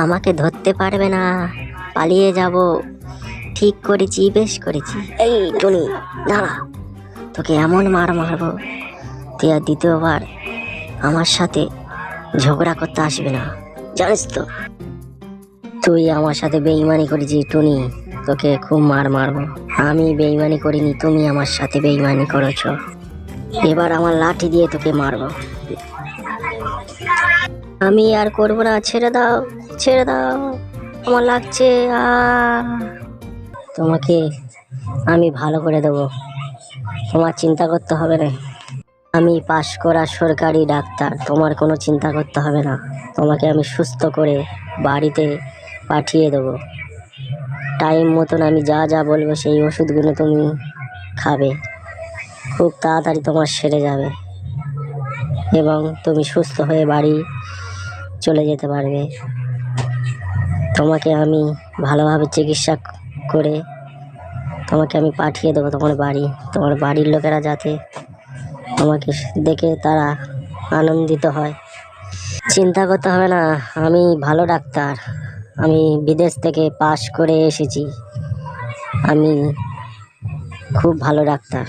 আমাকে ধরতে পারবে না, পালিয়ে যাব। ঠিক করেছি, বেশ করেছি। এই টুনি, দাঁড়া, তোকে এমন মার মারবো তুই আর দ্বিতীয়বার আমার সাথে ঝগড়া করতে আসবে না, জানিস তো? তুই আমার সাথে বেইমানি করেছিস টুনি, তোকে খুব মার মারবো। আমি বেইমানি করিনি, তুমি আমার সাথে বেইমানি করেছো। এবার আমার লাঠি দিয়ে তোকে মারবো। আমি আর করবো না, ছেড়ে দাও, ছেড়ে দাও, আমার লাগছে। তোমাকে আমি ভালো করে দেবো, তোমার চিন্তা করতে হবে না। আমি পাশ করা সরকারি ডাক্তার, তোমার কোনো চিন্তা করতে হবে না। তোমাকে আমি সুস্থ করে বাড়িতে পাঠিয়ে দেবো। টাইম মতন আমি যা যা বলবো সেই ওষুধগুলো তুমি খাবে, খুব তাড়াতাড়ি তোমার সেরে যাবে এবং তুমি সুস্থ হয়ে বাড়ি চলে যেতে পারবে। তোমাকে আমি ভালোভাবে চিকিৎসা করে তোমাকে আমি পাঠিয়ে দেবো তোমার বাড়ি। তোমার বাড়ির লোকেরা যাতে তোমাকে দেখে তারা আনন্দিত হয়। চিন্তা করতে হবে না, আমি ভালো ডাক্তার। আমি বিদেশ থেকে পাশ করে এসেছি, আমি খুব ভালো ডাক্তার।